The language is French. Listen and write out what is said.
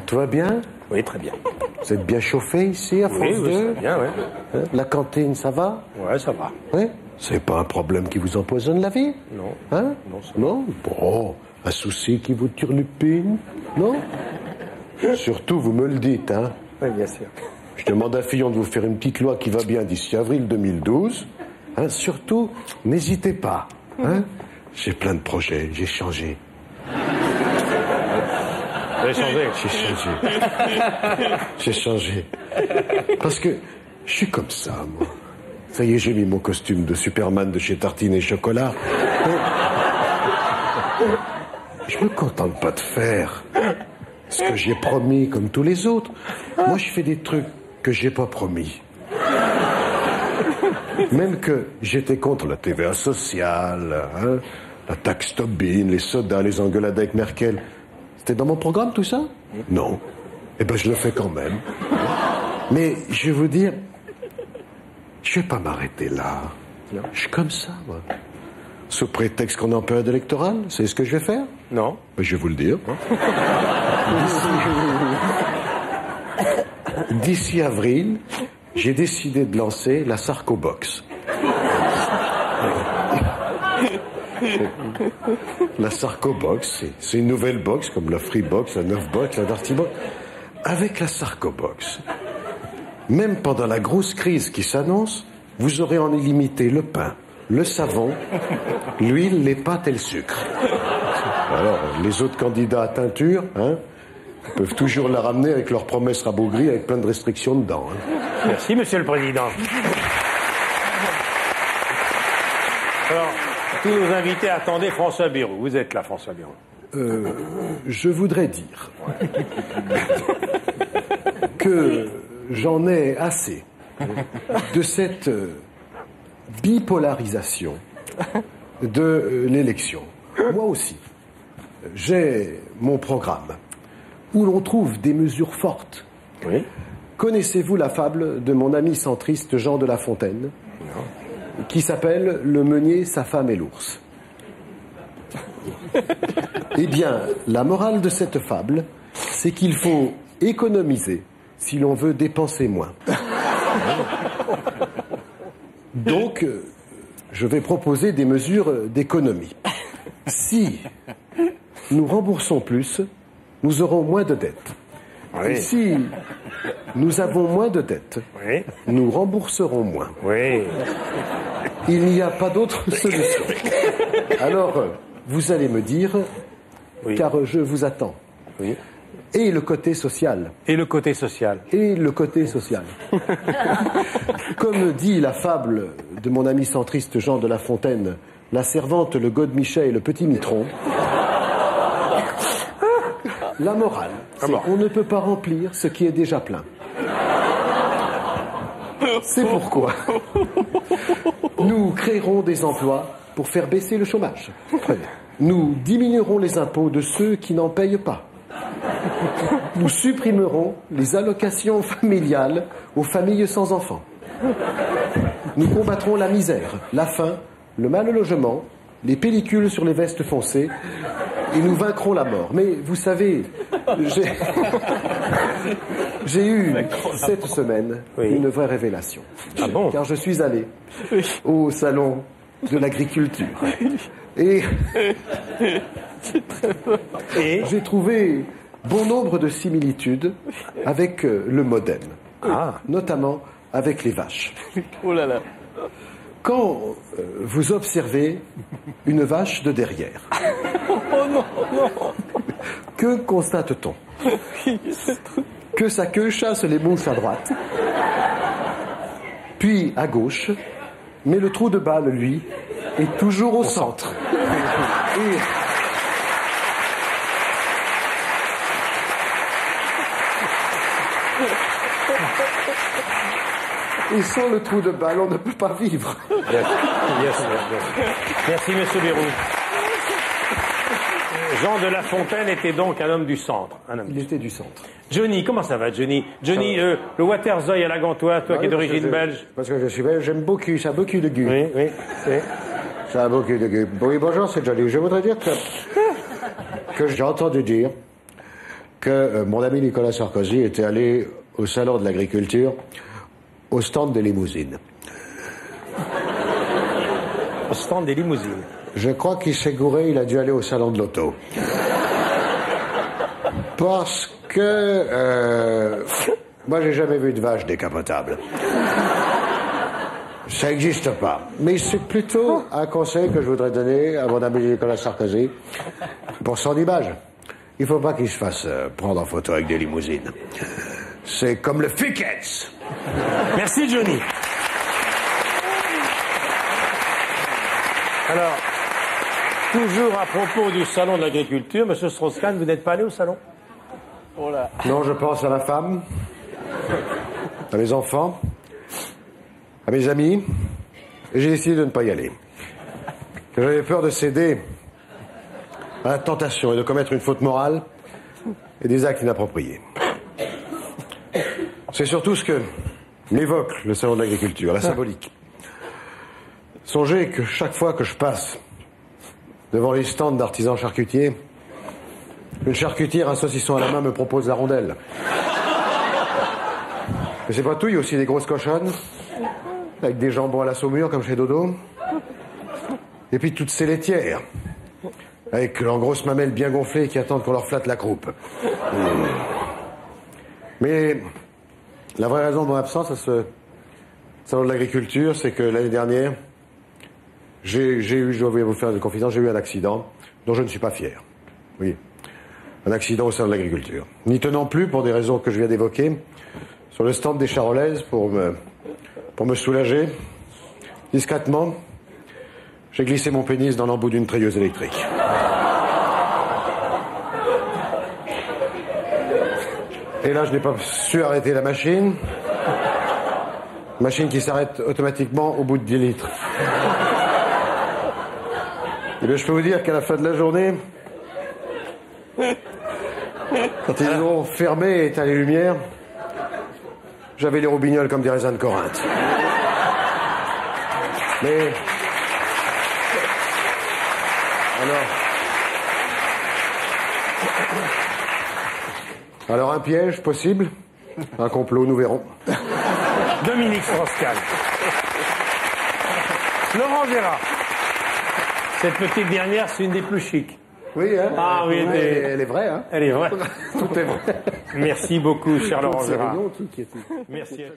Tout va bien? Oui, très bien. Vous êtes bien chauffé ici, à France Oui, 2? ça va bien, oui. Hein? La cantine, ça va? Ouais, ça va. Oui? C'est pas un problème qui vous empoisonne la vie? Non. Hein? Non, ça Non? Bon, un souci qui vous turlupine? Non? Surtout, vous me le dites, hein? Oui, bien sûr. Je demande à Fillon de vous faire une petite loi qui va bien d'ici avril 2012. Hein? Surtout, n'hésitez pas. Hein? J'ai plein de projets, j'ai changé. Vous avez changé? J'ai changé. J'ai changé. Parce que je suis comme ça, moi. Ça y est, j'ai mis mon costume de Superman de chez Tartine et Chocolat. Je me contente pas de faire ce que j'ai promis comme tous les autres. Moi, je fais des trucs que j'ai pas promis. Même que j'étais contre la TVA sociale, hein, la taxe Tobin, les sodas, les engueulades avec Merkel. C'était dans mon programme tout ça? Non. Eh ben je le fais quand même. Mais je vais vous dire, je vais pas m'arrêter là. Je suis comme ça, moi. Sous prétexte qu'on est en période électorale, c'est ce que je vais faire? Non. Ben, je vais vous le dire. D'ici avril, j'ai décidé de lancer la Sarcobox. La Sarcobox, c'est une nouvelle box, comme la Freebox, la Neufbox, la Dartybox. Avec la Sarcobox, même pendant la grosse crise qui s'annonce, vous aurez en illimité le pain, le savon, l'huile, les pâtes et le sucre. Alors, les autres candidats à teinture, hein, peuvent toujours la ramener avec leurs promesses rabougries avec plein de restrictions dedans. Hein. Merci, Monsieur le Président. Alors, tous nos invités attendaient François Bayrou. Vous êtes là, François Bayrou. Je voudrais dire que j'en ai assez de cette bipolarisation de l'élection. Moi aussi, j'ai mon programme où l'on trouve des mesures fortes. Oui. Connaissez-vous la fable de mon ami centriste Jean de La Fontaine, qui s'appelle « Le meunier, sa femme et l'ours ». Eh bien, la morale de cette fable, c'est qu'il faut économiser si l'on veut dépenser moins. Donc, je vais proposer des mesures d'économie. Si nous remboursons plus, nous aurons moins de dettes. Oui. Et si nous avons moins de dettes, Oui. nous rembourserons moins. Oui. Il n'y a pas d'autre solution. Alors, vous allez me dire, Oui. car je vous attends. Oui. Et le côté social. Et le côté social. Et le côté social. Comme dit la fable de mon ami centriste Jean de La Fontaine, la servante, le godemichet et le petit mitron, la morale, c'est qu'on ne peut pas remplir ce qui est déjà plein. C'est pourquoi nous créerons des emplois pour faire baisser le chômage. Nous diminuerons les impôts de ceux qui n'en payent pas. Nous supprimerons les allocations familiales aux familles sans enfants. Nous combattrons la misère, la faim, le mal logement, les pellicules sur les vestes foncées, et nous vaincrons la mort. Mais vous savez, j'ai eu cette semaine une vraie révélation. Ah bon? Car je suis allé au salon de l'agriculture. Et j'ai trouvé bon nombre de similitudes avec le modem. Notamment avec les vaches. Oh là là. Quand vous observez une vache de derrière, Oh non, non. que constate-t-on? Que sa queue chasse les mouches à droite, puis à gauche, mais le trou de balle, lui, est toujours au centre. Et sans le trou de balle, on ne peut pas vivre. Merci, Monsieur Bayrou. Jean de La Fontaine était donc un homme du centre. Il était du centre. Johnny, comment ça va, Johnny? Johnny, le Waterzooi à la Gantoise, toi qui es d'origine belge. Parce que je suis belge, j'aime beaucoup, ça a beaucoup de goût. Oui, oui, oui. Ça a beaucoup de goût. Oui, bonjour, c'est Johnny. Je voudrais dire que j'ai entendu dire que mon ami Nicolas Sarkozy était allé au salon de l'agriculture, au stand des limousines. Au stand des limousines. Je crois qu'il s'est gouré, il a dû aller au salon de l'auto. Parce que moi j'ai jamais vu de vache décapotable. Ça n'existe pas. Mais c'est plutôt un conseil que je voudrais donner à mon ami Nicolas Sarkozy pour son image. Il ne faut pas qu'il se fasse prendre en photo avec des limousines. C'est comme le Fickets. Merci Johnny. Alors, toujours à propos du salon de l'agriculture, Monsieur Strauss-Kahn, vous n'êtes pas allé au salon? Oh là. Non, je pense à ma femme, à mes enfants, à mes amis, et j'ai décidé de ne pas y aller. J'avais peur de céder à la tentation et de commettre une faute morale et des actes inappropriés. C'est surtout ce que m'évoque le salon de l'agriculture, la symbolique. Songez que chaque fois que je passe devant les stands d'artisans charcutiers, une charcutière, un saucisson à la main, me propose la rondelle. Mais c'est pas tout, il y a aussi des grosses cochonnes, avec des jambons à la saumure, comme chez Dodo. Et puis toutes ces laitières, avec leurs grosses mamelles bien gonflées qui attendent qu'on leur flatte la croupe. Mais la vraie raison de mon absence à ce salon de l'agriculture, c'est que l'année dernière, j'ai eu, je dois vous faire une confidence, j'ai eu un accident dont je ne suis pas fier. Oui. Un accident au sein de l'agriculture. N'y tenant plus, pour des raisons que je viens d'évoquer, sur le stand des Charolaises, pour me soulager, discrètement, j'ai glissé mon pénis dans l'embout d'une treilleuse électrique. Et là, je n'ai pas su arrêter la machine. Machine qui s'arrête automatiquement au bout de 10 litres. Et bien, je peux vous dire qu'à la fin de la journée, quand ils ont fermé et éteint les lumières, j'avais les roubignoles comme des raisins de Corinthe. Mais... Alors un piège possible, un complot, nous verrons. Dominique Strauss-Kahn. Laurent Gérard. Cette petite dernière, c'est une des plus chics. Oui, hein. Ah oui, elle est vraie, hein. Elle est vraie. Tout est vrai. Merci beaucoup, cher Laurent Gérard. Tout qui est... Merci à tous.